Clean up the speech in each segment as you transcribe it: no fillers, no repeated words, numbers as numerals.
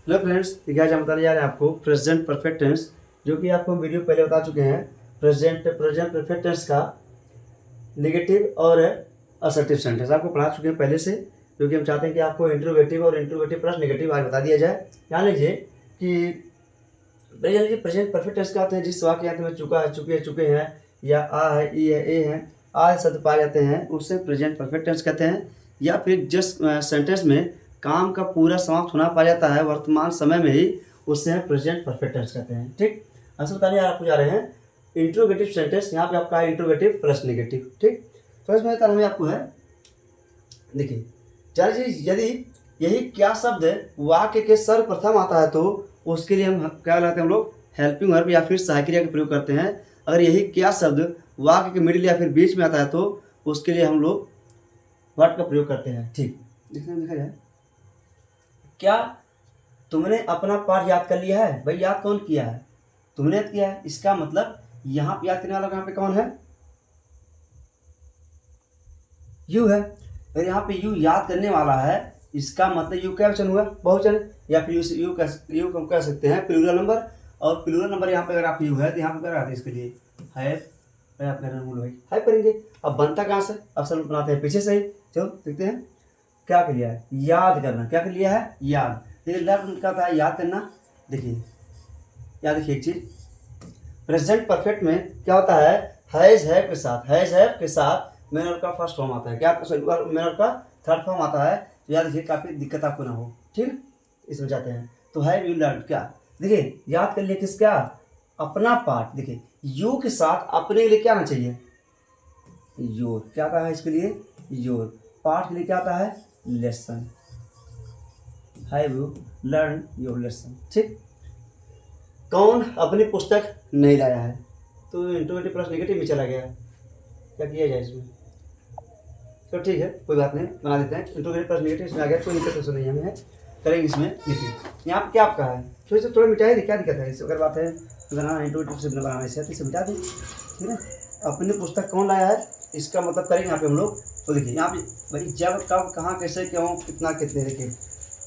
Hello friends, देखिए आज हम बताने जा रहे हैं आपको प्रेजेंट परफेक्ट टेंस, जो कि आपको वीडियो पहले बता चुके हैं। प्रेजेंट परफेक्ट टेंस का नेगेटिव और असर्टिव सेंटेंस आपको पढ़ा चुके हैं पहले से, क्योंकि हम चाहते हैं कि आपको इंट्रोगेटिव और इंट्रोगेटिव प्लस नेगेटिव आज बता दिया जाए। जान लीजिए कि प्रेजेंट परफेक्ट टेंस का अर्थ है जिस वाक्यांश में चुका है, चुके हैं या आ है, ई है, ए है आदि शब्द पाए जाते हैं उसे प्रेजेंट परफेक्ट टेंस कहते हैं। या फिर जिस सेंटेंस में काम का पूरा समाप्त होना पाया जाता है वर्तमान समय में ही, उससे हम प्रेजेंट परफेक्ट टेंस कहते हैं। ठीक, असल बताने आपको जा रहे हैं इंट्रोगेटिव सेंटेंस। यहाँ पे आपका है इंट्रोगेटिव प्लस नेगेटिव। ठीक, तो इसमें हमें आपको है, देखिए चलिए, यदि यही क्या शब्द वाक्य के सर्वप्रथम आता है तो उसके लिए हम क्या लगाते हैं, हम लोग हेल्पिंग वर्ब या फिर सहायक क्रिया का प्रयोग करते हैं। अगर यही क्या शब्द वाक्य के मिडिल या फिर बीच में आता है तो उसके लिए हम लोग व्हाट का प्रयोग करते हैं। ठीक, देखा जाए, क्या तुमने अपना पाठ याद कर लिया है? भाई याद कौन किया है? तुमने याद किया है। इसका मतलब यहाँ पे याद करने वाला यहाँ पे कौन है? यू है। अगर यहाँ पे यू याद करने वाला है, इसका मतलब यू क्या वचन हुआ? बहुवचन। या फिर यू कह सकते हैं प्लूरल नंबर। और प्लूरल नंबर यहाँ पे अगर आप यू है तो यहाँ पे क्या कराते हैं, इसके लिए है आप कहना भूल भाई है करेंगे। अब बनता कहाँ से? अक्सर बनाते हैं पीछे से ही। चलो देखते हैं क्या कर लिया है, याद करना। क्या कर लिया है? याद। देखिए लर्न क्या होता है? याद करना। देखिए याद, देखिए एक चीज प्रेजेंट परफेक्ट में क्या होता है, हैज हैव के साथ, हैज हैव के साथ मेन वर्ब का फर्स्ट फॉर्म आता है। क्या मेन वर्ब का थर्ड फॉर्म आता है। तो याद रखिए, काफी दिक्कत आपको ना हो। ठीक, इसमें जाते हैं तो हैव यू लर्न। क्या देखिए याद कर लिए किस, क्या अपना पाठ। देखिए यू के साथ अपने के लिए क्या आना चाहिए? योर। क्या आता है इसके लिए? योर। पाठ के लिए क्या आता है? Lesson. Have you learn your lesson. ठीक, कौन अपनी पुस्तक नहीं लाया है? तो इंट्रोगेटिव प्लस नेगेटिव में चला गया। क्या किया जाए इसमें? तो ठीक है, कोई बात नहीं, बना देते हैं। इंट्रोगेटिव प्लस नेगेटिव इसमें आ गया, कोई दिक्कत तो नहीं है, हमें करेंगे इसमें। देखिए यहाँ पे क्या आपका है, फिर से थोड़ा मिटाई दे, क्या दिक्कत है? इस अगर बात है बनाना इंट्रोगेटिव से बनाना इसे तो इसे मिटा दें। ठीक है, अपनी पुस्तक कौन लाया है, इसका मतलब करेंगे यहाँ पे हम लोग। तो देखिए यहाँ पे भाई जब, कब, कहाँ, कैसे, क्यों, कितना, कितने। देखिए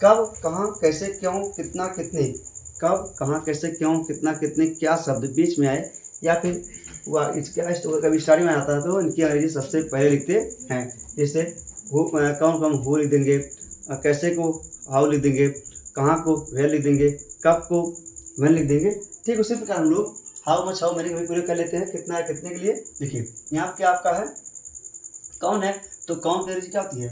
कब, कहाँ, कैसे, क्यों, कितना, कितने। कब, कहाँ, कैसे, क्यों, कितना, कितने, क्या शब्द बीच में आए या फिर वह इसके कभी स्टार्टिंग में आता है तो इनकी अंग्रेजी सबसे पहले लिखते हैं। जैसे कौन को हम हु लिख देंगे, कैसे को हाउ लिख देंगे, कहाँ को वेयर लिख देंगे, कब को व्हेन लिख देंगे। ठीक उसी प्रकार हम लोग हाउ मच, हाउ मैनी का भी प्रयोग कर लेते हैं। कितना है, कितने के लिए। देखिए यहाँ क्या आपका है, कौन है, तो कौन की अंग्रेजी क्या होती है?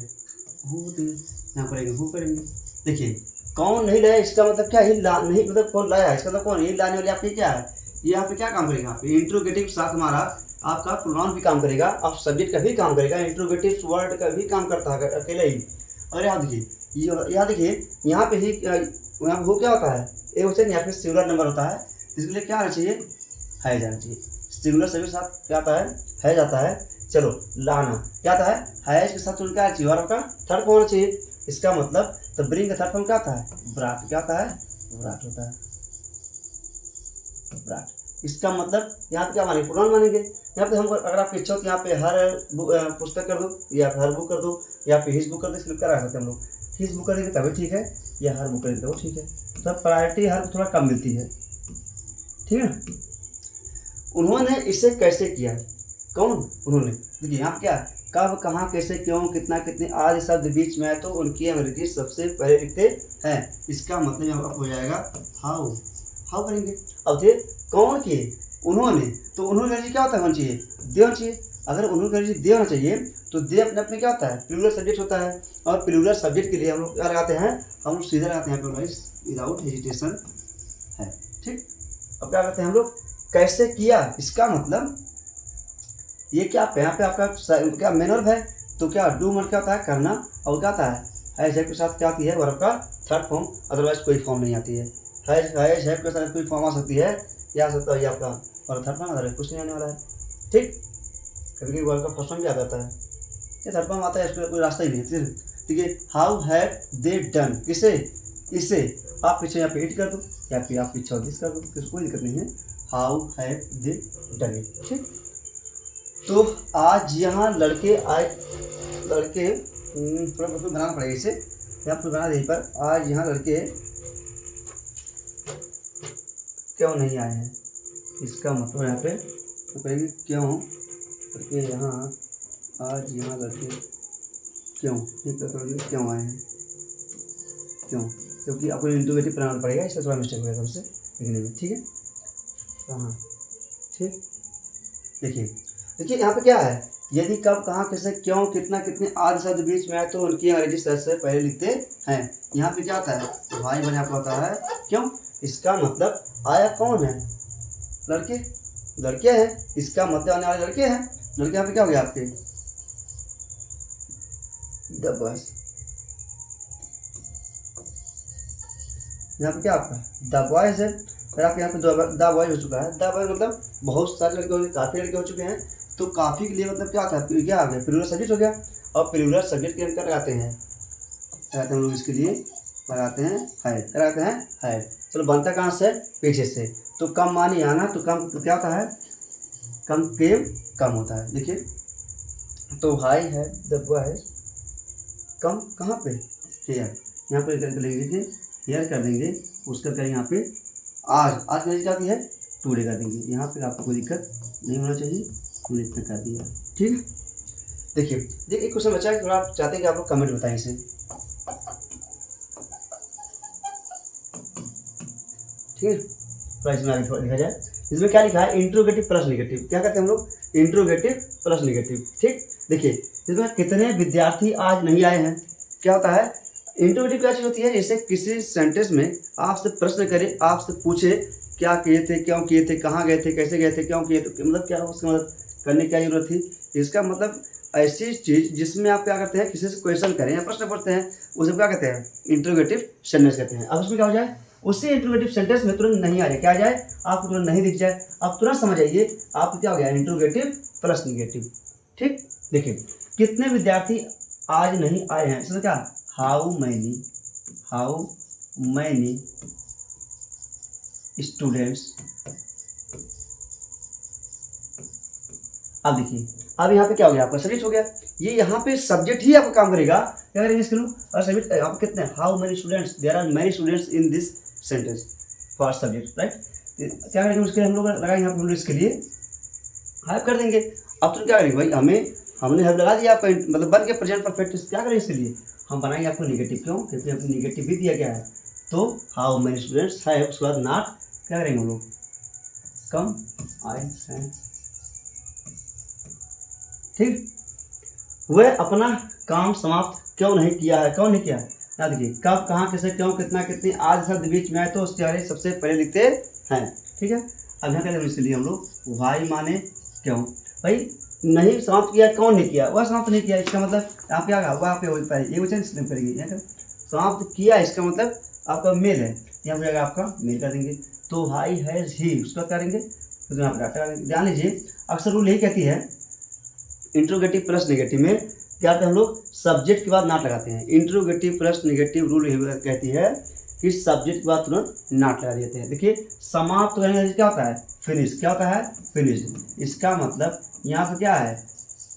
हु होती है। यहाँ करेंगे हु करेंगे। देखिए कौन नहीं लाया, इसका मतलब क्या है? नहीं मतलब कौन लाया है, इसका मतलब कौन? यही लाने वाले आपकी क्या है, ये यहाँ पे क्या काम करेगा? यहाँ पे इंट्रोगेटिव के साथ हमारा आपका प्रोनाउन भी काम करेगा, आप सब्जेक्ट का भी काम करेगा, इंट्रोगेटिव वर्ड का भी काम करता है अकेले ही। और यहाँ देखिए, यहाँ देखिए यहाँ पे ही यहाँ पे वो क्या होता है, एक वचन या फिर सिंगुलर नंबर होता है। इसके लिए क्या आना चाहिए? है जाना चाहिए। सिंगुलर सभी के साथ क्या आता है? है जाता है। चलो लाना क्या आता है? हैज के साथ उनका चाहिए और आपका थर्ड फॉर्म होना चाहिए। इसका मतलब तो ब्रिंग का थर्ड फॉर्म क्या आता है? ब्राट। क्या आता है? ब्राट होता है, ब्राट। इसका मतलब यहाँ पे क्या मानेंगे? प्रोनाउन मानेंगे। यहाँ पे हम अगर आपकी इच्छा हो तो यहाँ पे हर पुस्तक कर दो, या हर बुक कर दो, या फिर हिज बुक कर दो। इसलिए क्या रख सकते हैं हम लोग? हिज बुक कर देंगे तभी ठीक है, या हर बुक कर देते वो ठीक है। तो प्रायोरिटी हर को थोड़ा कम मिलती है। ठीक है, उन्होंने इसे कैसे किया? कौन? उन्होंने। देखिए यहाँ क्या, कब, कहाँ, कैसे, क्यों, कितना, कितने आदि शब्द बीच में आए तो उनकी अंग्रेजी सबसे पहले लिखते हैं। इसका मतलब यहाँ हो जाएगा हाउ। हाउ करेंगे। अब थे कौन किए? उन्होंने। तो उन्होंने अंग्रेजी क्या होता है? होना चाहिए दे होना चाहिए। अगर उन्होंने अंग्रेजी दे होना चाहिए तो दे अपने अपने क्या होता है? प्लूरल सब्जेक्ट होता है। और प्लूरल सब्जेक्ट के लिए हम लोग क्या लगाते हैं? हम लोग सीधा लगाते हैं विदाउट हेजिटेशन है। ठीक, अब क्या करते हैं हम लोग? कैसे किया। इसका मतलब ये क्या यहाँ पे आपका क्या मेन वर्ब है, तो क्या डू मन क्या होता है? करना। और क्या आता है? हैज हैव के साथ क्या आती है? वर्ब का थर्ड फॉर्म, अदरवाइज कोई फॉर्म नहीं आती है। हैज हैव के साथ कोई फॉर्म आ सकती है, या सकता है ये आपका और थर्ड फॉर्म, अदरवाइज कुछ नहीं आने वाला है। ठीक, कभी कभी वर्ब का फर्स्ट फॉर्म भी आ जाता है, ये थर्ड फॉर्म आता है, इसका कोई रास्ता ही नहीं है। ठीक है, हाउ हैव दे डन। किसे? इसे। आप पीछे यहाँ पे हिट कर दो या फिर आप पीछे दिस कर दो, कोई दिक्कत नहीं है। How have they done it. ठीक, तो आज यहाँ लड़के आए, लड़के थोड़ा बहुत बनाना पड़ेगा इसे, यहाँ पर बना दे पर आज यहाँ लड़के क्यों नहीं आए हैं, इसका मतलब यहाँ पे तो कहेंगे क्यों करके यहाँ आज यहाँ लड़के क्यों, ठीक है, क्यों आए हैं, क्यों, क्योंकि आपको इंट्रोगेटिव बनाना पड़ेगा, इसका थोड़ा मिस्टेक होगा हमसे लिखने में, ठीक है। हाँ ठीक, देखिए यहाँ पे क्या है, यदि कब कहाँ कैसे क्यों कितना कितने आदि शब्द बीच में आए तो उनकी अंग्रेजी शब्द से पहले लिखते हैं। यहाँ पे क्या होता है, भाई बने आपको होता है क्यों, इसका मतलब आया कौन है, लड़के, लड़के हैं, इसका मतलब आने वाले लड़के हैं, लड़के यहाँ पे क्या हो गया आपके द बॉयज, यहाँ पे क्या आपका द बॉयज है, फिर आपके यहाँ पे द बॉयज हो चुका है, द बॉयज मतलब बहुत सारे लड़के हो गए, काफ़ी लड़के हो चुके हैं, तो काफ़ी के लिए मतलब क्या होता है, क्या आ गया प्लूरल सब्जेक्ट हो गया, और प्लूरल सब्जेक्ट के अंदर लगाते हैं हम लोग इसके लिए लगाते हैं हैड, लगाते हैं हैड। चलो बनता कहाँ से, पीछे से, तो कम मानी आना, तो कम तो क्या होता है, कम केम कम होता है, देखिए तो हाई है द बॉयज कम कहाँ पे हेयर, यहाँ पे कर लेंगे हेयर कर देंगे, उसका करेंगे यहाँ पे आज मेरी जाती है टूडे कर देंगे, यहाँ पे आपको कोई दिक्कत नहीं होना चाहिए, हमने इतना कर दिया, ठीक। देखिए एक क्वेश्चन बचा है, थोड़ा आप चाहते हैं कि आप लोग कमेंट बताएं इसे, ठीक है, थोड़ा इसमें आगे थोड़ा लिखा जाए, इसमें क्या लिखा है, इंट्रोगेटिव प्लस निगेटिव, क्या करते हैं हम लोग, इंट्रोगेटिव प्लस निगेटिव, ठीक। देखिए इसमें कितने विद्यार्थी आज नहीं आए हैं, क्या होता है, इंट्रोगेटिव क्या चीज़ होती है, जैसे किसी सेंटेंस में आपसे प्रश्न करे, आपसे पूछे क्या किए थे, क्यों किए थे, कहाँ गए थे, कैसे गए थे, क्यों किए थे, मतलब क्या उसकी मदद करने की क्या जरूरत थी, इसका मतलब ऐसी चीज़ जिसमें आप क्या करते हैं, किसी से क्वेश्चन करें या प्रश्न पूछते हैं, उसे क्या कहते हैं, इंट्रोगेटिव सेंटेंस कहते हैं। अब उसमें क्या हो जाए, उसी इंट्रोगेटिव सेंटेंस में तुरंत नहीं आ जाए, क्या आ जाए, आपको तुरंत नहीं दिख जाए, आप तुरंत समझ आइए आपको क्या हो गया, इंट्रोगेटिव प्लस निगेटिव, ठीक। देखिए कितने विद्यार्थी आज नहीं आए हैं, इसमें क्या, हाउ मैनी स्टूडेंट्स, अब देखिए अब यहाँ पे क्या हो गया, आपका सब्जेक्ट हो गया, ये यहाँ पे सब्जेक्ट ही आपका काम करेगा, क्या करेंगे इसके लोग, और सब्जेक्ट आप कितने, how many students, there are many students in this sentence for subject, right, क्या करेंगे उसके लिए हम लोग लगाएंगे, यहाँ पे हम लोग इसके लिए हैव कर देंगे। अब तो क्या करेंगे भाई, हमने हैव लगा दिया आपका, मतलब बन गया प्रेजेंट परफेक्ट, क्या करेंगे इसके लिए हम बनाएंगे आपको निगेटिव, क्यों, क्योंकि आपको निगेटिव भी दिया गया है, तो हाउ मेनी स्टूडेंट्स हैव, उसके बाद नॉट, क्या करेंगे हम लोग, कम आई सेंड, ठीक। वह अपना काम समाप्त क्यों नहीं किया है, क्यों नहीं किया, याद देखिए कब कहाँ कैसे क्यों कितना कितनी आदि शब्द बीच में आए तो उसके बारे सबसे पहले लिखते हैं, ठीक है। अब यहाँ करेंगे इसके लिए हम लोग वाई माने क्यों, भाई नहीं समाप्त किया, कौन नहीं किया, वह समाप्त नहीं किया, इसका मतलब आप क्या वहाँ पे होता है, ये वचन इसलिए करेंगे, यहाँ समाप्त किया, इसका मतलब आपका मेल है, यहाँ पर आपका मेल कर देंगे, तो हाई हैज ही, उसका करेंगे तो यहाँ पर ध्यान लीजिए, अक्सर रूल यही कहती है इंट्रोगेटिव प्लस निगेटिव में क्या करते हैं हम लोग, सब्जेक्ट के बाद नॉट लगाते हैं, इंट्रोगेटिव प्लस निगेटिव रूल कहती है कि सब्जेक्ट के बाद तुरंत नॉट लगा देते हैं। देखिए समाप्त करने का क्या होता है, फिनिश, क्या होता है, फिनिश, इसका मतलब यहाँ पर क्या है,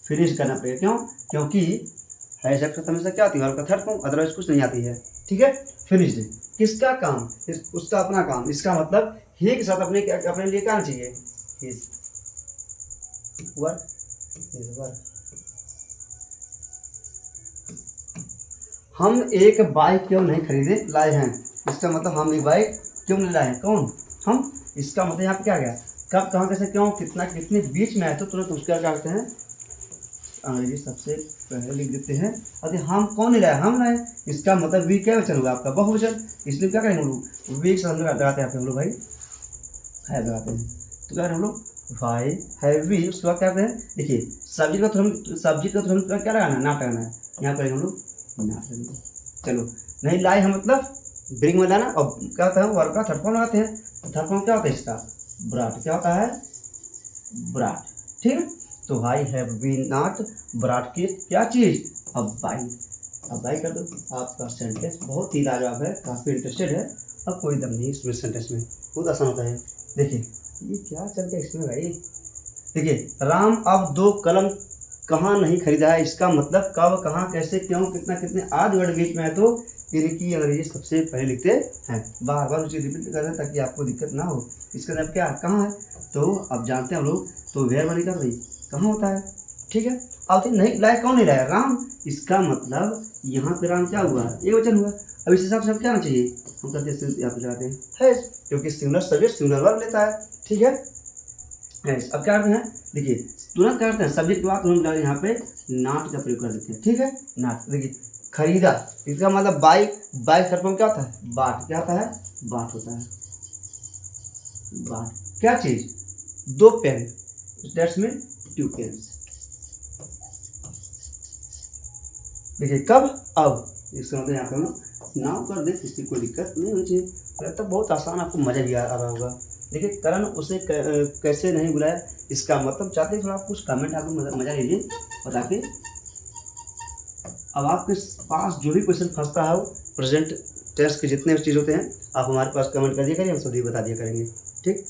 फिनिश करना पड़ेगा, क्यों, क्योंकि है शब्द हमेशा क्या होती है, और थर्ड फॉर्म अदरवाइज कुछ नहीं आती है, ठीक है। फिनिश्ड, किसका काम, उसका अपना काम, इसका मतलब ही के साथ अपने लिए क्या चाहिए, हिज वर्क, हम एक बाइक क्यों नहीं खरीदे लाए हैं, इसका मतलब हम एक बाइक क्यों नहीं लाए हैं, कौन, हम, इसका मतलब यहाँ पे क्या गया, कब कहाँ कैसे क्यों कितना कितने बीच में आए तो तुरंत उसका क्या करते हैं, अंग्रेजी सबसे पहले लिख देते हैं, अरे हम कौन नहीं लाए, हम लाए, इसका मतलब वी क्या वचन होगा आपका, बहुवचन, इसलिए क्या करेंगे हम लोग, वी से हम लोग लगाते हैं हम लोग भाई है लगाते हैं, तो क्या करें हम लोग वाई हैवी, उसके बाद क्या करते हैं, देखिए सब्जेक्ट का तो हम क्या लगाना है, नाट लगाना है, यहाँ करेंगे हम लोग नाट लगेंगे, चलो नहीं लाए हम मतलब ब्रिंग में लाना, और क्या होता है वर्ब का थर्ड फॉर्म लगाते हैं, थर्ड फॉर्म क्या होता है इसका, ब्राट, क्या होता है, ब्राट, ठीक है। तो आई हैव बीन नॉट ब्राट की क्या चीज़, अब बाई कर दो, आपका सेंटेंस बहुत ही लाजवाब है, काफ़ी इंटरेस्टेड है, अब कोई दम नहीं इसमें, सेंटेंस में बहुत आसान होता है। देखिए ये क्या चल गया इसमें भाई, देखिए राम अब 2 कलम कहाँ नहीं खरीदा है, इसका मतलब कब कहाँ कैसे क्यों कितना कितने आदि वर्ड बीच में है तो यानी कि अंग्रेजी सबसे पहले लिखते हैं। बार बार उसे रिपीट कर रहे हैं ताकि आपको दिक्कत ना हो। इसका मतलब क्या कहाँ है, तो अब जानते हैं हम लोग, तो वेयर बनी कर रही कहाँ होता है, ठीक है। अब नहीं लाया, कौन नहीं लाया, राम। इसका मतलब यहाँ पे राम क्या हुआ, एक वचन हुआ। अब इस हिसाब से हम क्या आना चाहिए, हम करते हैं यहाँ पे लगाते हैं है, क्योंकि सिंगुलर सब्जेक्ट सिंगुलर वर्ब लेता है, ठीक है। अब क्या करते हैं, देखिए तुरंत क्या करते हैं, सब्जेक्ट के बाद तुरंत यहाँ पे नॉट का प्रयोग कर देते हैं, ठीक है। नॉट, देखिए खरीदा, इसका मतलब बाई, बाई शर्त में क्या होता है, बाट, क्या होता है, बाट होता है, बाट क्या चीज, 2 पेन, दैट्स मीन 2 पेन्स। देखिए कब, अब, इसका मतलब यहाँ पे हम नाउ कर दे, किसी कोई दिक्कत नहीं होनी चाहिए। लगता बहुत आसान, आपको मजा भी आ रहा होगा। देखिए करण उसे कैसे नहीं बुलाया, इसका मतलब चाहते हैं थोड़ा कुछ कमेंट आप लोग मजा लीजिए बता के। अब आपके पास जो भी क्वेश्चन फंसता है, प्रेजेंट टेंस के जितने चीज़ होते हैं, आप हमारे पास कमेंट कर दिया करिए, हम सभी बता दिया करेंगे, ठीक।